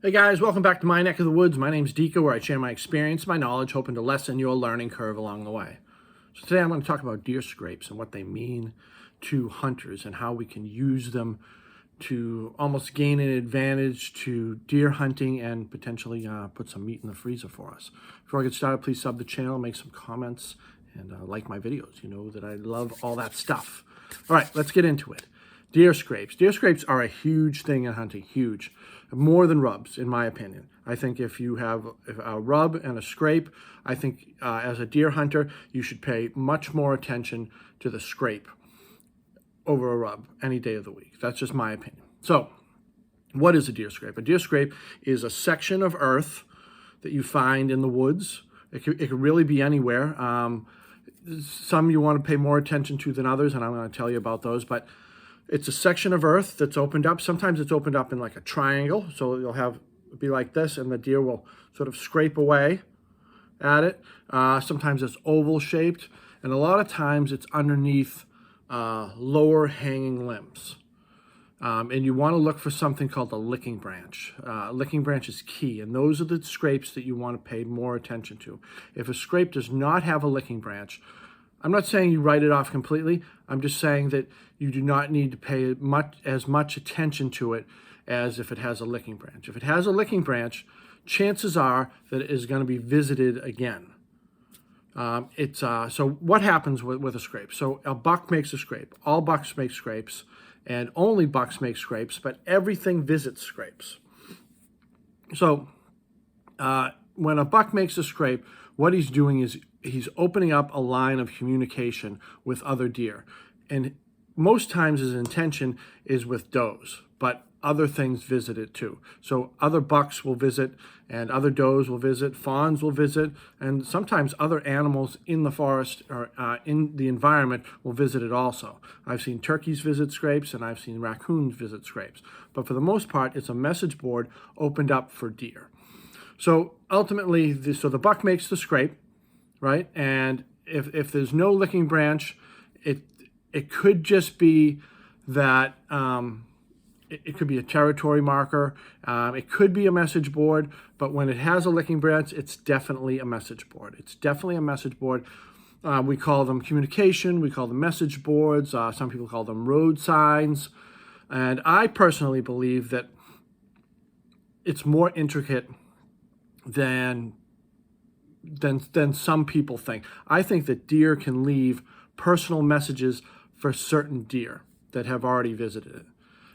Hey guys, welcome back to my neck of the woods. My name's Dika, where I share my experience, my knowledge, hoping to lessen your learning curve along the way. So today I'm going to talk about deer scrapes and what they mean to hunters and how we can use them to almost gain an advantage to deer hunting and potentially put some meat in the freezer for us. Before I get started, please sub the channel, make some comments, and like my videos. You know that I love all that stuff. All right, let's get into it. Deer scrapes. Deer scrapes are a huge thing in hunting, huge. More than rubs, in my opinion. I think if you have a rub and a scrape, I think as a deer hunter, you should pay much more attention to the scrape over a rub any day of the week. That's just my opinion. So, what is a deer scrape? A deer scrape is a section of earth that you find in the woods. It could really be anywhere. Some you want to pay more attention to than others, and I'm going to tell you about those, but it's a section of earth that's opened up. Sometimes it's opened up in like a triangle, so you'll be like this, and the deer will sort of scrape away at it. Sometimes it's oval shaped, and a lot of times it's underneath lower hanging limbs. And you want to look for something called a licking branch. Licking branch is key, and those are the scrapes that you want to pay more attention to. If a scrape does not have a licking branch, I'm not saying you write it off completely. I'm just saying that you do not need to pay as much attention to it as if it has a licking branch. If it has a licking branch, chances are that it is going to be visited again. So what happens with a scrape? So a buck makes a scrape. All bucks make scrapes, and only bucks make scrapes, but everything visits scrapes. So when a buck makes a scrape, what he's doing is he's opening up a line of communication with other deer. And most times his intention is with does, but other things visit it too. So other bucks will visit, and other does will visit, fawns will visit, and sometimes other animals in the forest or in the environment will visit it also. I've seen turkeys visit scrapes, and I've seen raccoons visit scrapes. But for the most part, it's a message board opened up for deer. So ultimately, the buck makes the scrape, right? And if there's no licking branch, it could just be that it could be a territory marker. It could be a message board, but when it has a licking branch, it's definitely a message board. It's definitely a message board. We call them communication. We call them message boards. Some people call them road signs. And I personally believe that it's more intricate than some people think. I think that deer can leave personal messages for certain deer that have already visited it.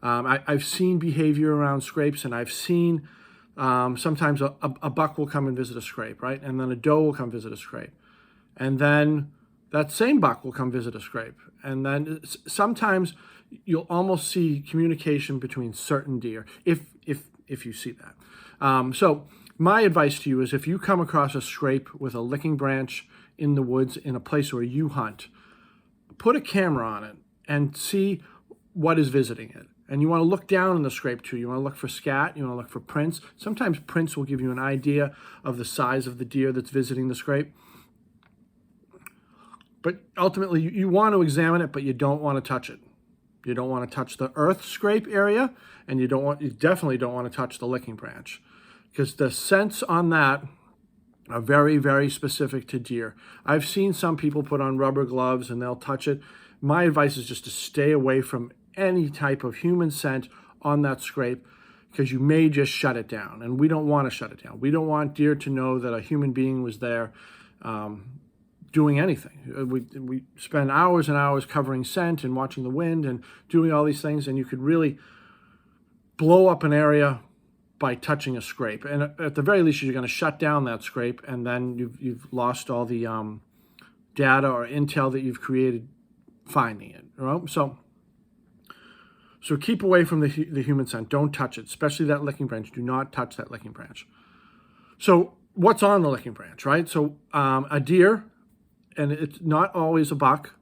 I've seen behavior around scrapes, and I've seen sometimes a buck will come and visit a scrape, right? And then a doe will come visit a scrape. And then that same buck will come visit a scrape. And then sometimes you'll almost see communication between certain deer, if you see that. So my advice to you is if you come across a scrape with a licking branch in the woods in a place where you hunt, put a camera on it and see what is visiting it. And you want to look down in the scrape too. You want to look for scat, you want to look for prints. Sometimes prints will give you an idea of the size of the deer that's visiting the scrape. But ultimately, you want to examine it, but you don't want to touch it. You don't want to touch the earth scrape area, and you definitely don't want to touch the licking branch, because the scents on that are very, very specific to deer. I've seen some people put on rubber gloves and they'll touch it. My advice is just to stay away from any type of human scent on that scrape, because you may just shut it down, and we don't want to shut it down. We don't want deer to know that a human being was there doing anything. We spend hours and hours covering scent and watching the wind and doing all these things, and you could really blow up an area by touching a scrape. And at the very least, you're going to shut down that scrape, and then you've lost all the data or intel that you've created finding it. Right? So keep away from the human scent. Don't touch it, especially that licking branch. Do not touch that licking branch. So what's on the licking branch, right? So a deer, and it's not always a buck,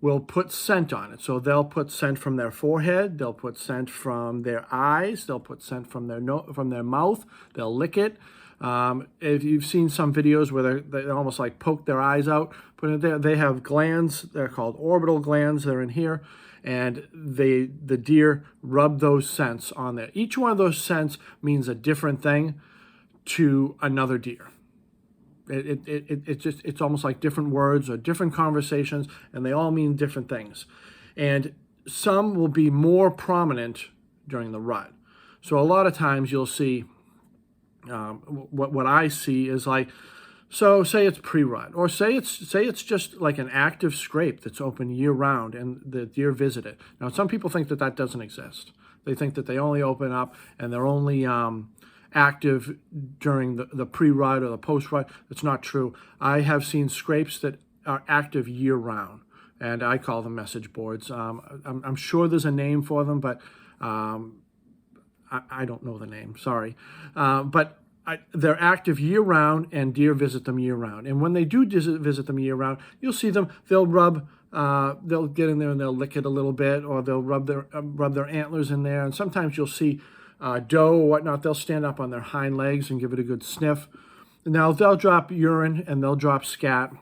will put scent on it. So they'll put scent from their forehead, they'll put scent from their eyes, they'll put scent from their mouth, they'll lick it. If you've seen some videos where they almost like poke their eyes out, put it there, they have glands, they're called orbital glands, they're in here, and the deer rub those scents on there. Each one of those scents means a different thing to another deer. It's almost like different words or different conversations, and they all mean different things. And some will be more prominent during the rut. So a lot of times you'll see, what I see is like, so say it's pre-rut, or say it's just like an active scrape that's open year round and the deer visit it. Now some people think that doesn't exist. They think that they only open up and they're only active during the pre-rut or the post-rut. It's not true. I have seen scrapes that are active year round, and I call them message boards. I'm sure there's a name for them, but I don't know the name, sorry. But they're active year round, and deer visit them year round. And when they do visit them year round, you'll see them, they'll get in there and they'll lick it a little bit, or they'll rub their antlers in there. And sometimes you'll see doe or whatnot, they'll stand up on their hind legs and give it a good sniff. Now they'll drop urine and they'll drop scat,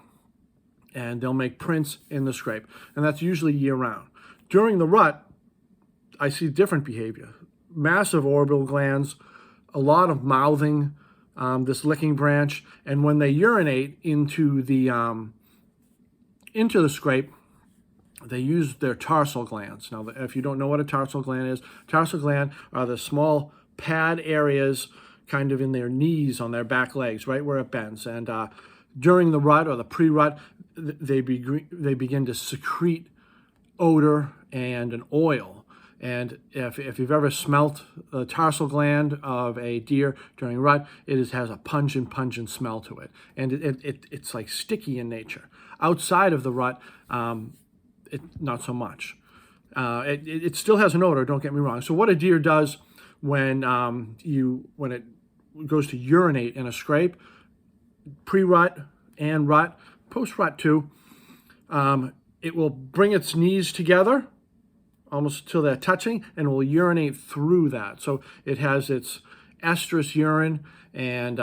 and they'll make prints in the scrape. And that's usually year round. During the rut, I see different behavior. Massive orbital glands, a lot of mouthing, this licking branch, and when they urinate into the scrape, they use their tarsal glands. Now, if you don't know what a tarsal gland is, tarsal gland are the small pad areas kind of in their knees on their back legs, right where it bends. And during the rut or the pre-rut, they begin to secrete odor and an oil. And if you've ever smelt the tarsal gland of a deer during rut, it has a pungent smell to it. And it's like sticky in nature. Outside of the rut, not so much. It still has an odor, don't get me wrong. So what a deer does when it goes to urinate in a scrape, pre-rut and rut, post-rut too, it will bring its knees together almost till they're touching, and will urinate through that. So it has its estrus urine and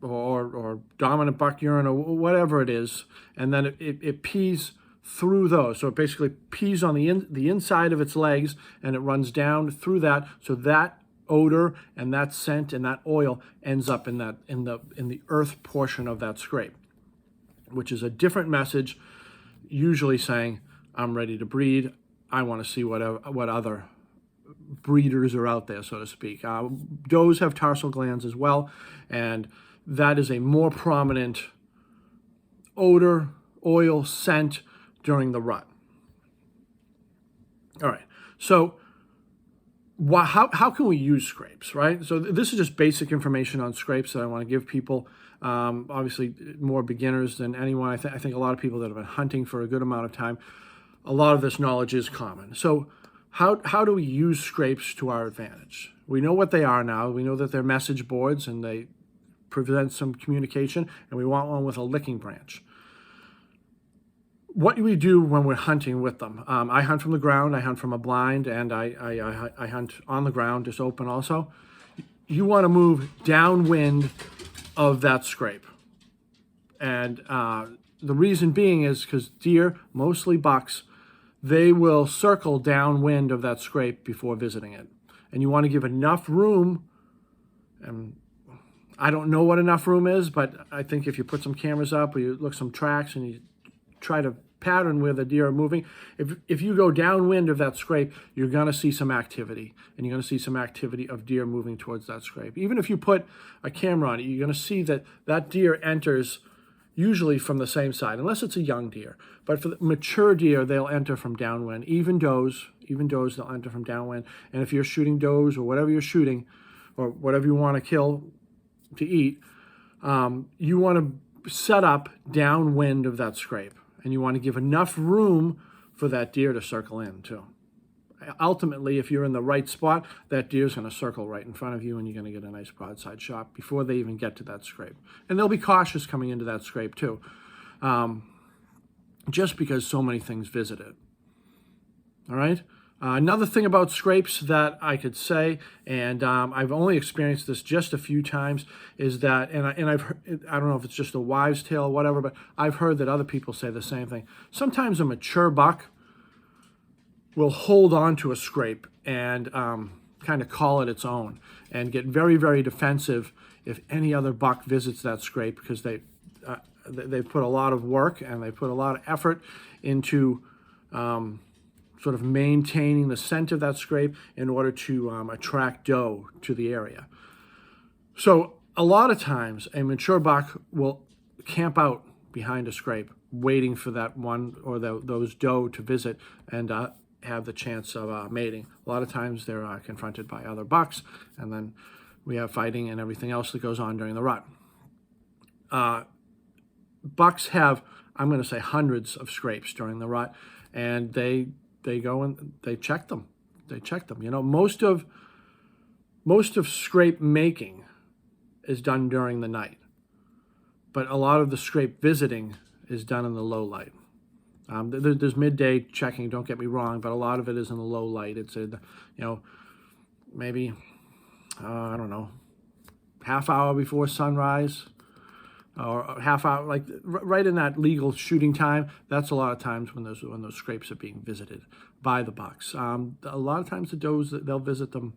or dominant buck urine or whatever it is, and then it pees through those. So it basically pees on the inside of its legs, and it runs down through that. So that odor and that scent and that oil ends up in the earth portion of that scrape, which is a different message, usually saying, I'm ready to breed. I want to see what other breeders are out there, so to speak. Does have tarsal glands as well, and that is a more prominent odor, oil, scent during the rut. All right, so how can we use scrapes, right? So this is just basic information on scrapes that I want to give people. Obviously, more beginners than anyone. I think a lot of people that have been hunting for a good amount of time, a lot of this knowledge is common. So how do we use scrapes to our advantage? We know what they are now. We know that they're message boards and they prevent some communication, and we want one with a licking branch. What do we do when we're hunting with them? I hunt from the ground, I hunt from a blind, and I hunt on the ground, just open also. You want to move downwind of that scrape. And the reason being is because deer, mostly bucks, they will circle downwind of that scrape before visiting it. And you want to give enough room, and I don't know what enough room is, but I think if you put some cameras up or you look some tracks and you try to pattern where the deer are moving, if you go downwind of that scrape, you're going to see some activity, and you're going to see some activity of deer moving towards that scrape. Even if you put a camera on it, you're going to see that deer enters usually from the same side, unless it's a young deer. But for the mature deer, they'll enter from downwind. Even does, they'll enter from downwind. And if you're shooting does or whatever you're shooting, or whatever you want to kill to eat, you want to set up downwind of that scrape. And you want to give enough room for that deer to circle in too. Ultimately, if you're in the right spot, that deer's going to circle right in front of you, and you're going to get a nice broadside shot before they even get to that scrape. And they'll be cautious coming into that scrape too, just because so many things visit it. All right? Another thing about scrapes that I could say, and I've only experienced this just a few times, is that, and I've heard, I don't know if it's just a wives' tale or whatever, but I've heard that other people say the same thing. Sometimes a mature buck will hold on to a scrape and kind of call it its own and get very, very defensive if any other buck visits that scrape, because they've put a lot of work and they put a lot of effort into sort of maintaining the scent of that scrape in order to attract doe to the area. So a lot of times a mature buck will camp out behind a scrape waiting for that one or those doe to visit and have the chance of mating. A lot of times they're confronted by other bucks, and then we have fighting and everything else that goes on during the rut. Bucks have, I'm going to say, hundreds of scrapes during the rut, and they go and they check them. You know, most of scrape making is done during the night, but a lot of the scrape visiting is done in the low light. There's midday checking, don't get me wrong, but a lot of it is in the low light. It's maybe I don't know, half hour before sunrise, or a half hour, like right in that legal shooting time. That's a lot of times when those scrapes are being visited by the bucks. A lot of times the does, they'll visit them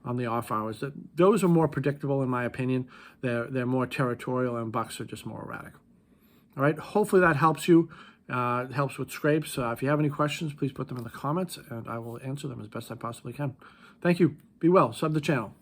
on the off hours. Does are more predictable, in my opinion. They're more territorial, and bucks are just more erratic. All right, hopefully that helps you. It helps with scrapes. If you have any questions, please put them in the comments, and I will answer them as best I possibly can. Thank you. Be well. Sub the channel.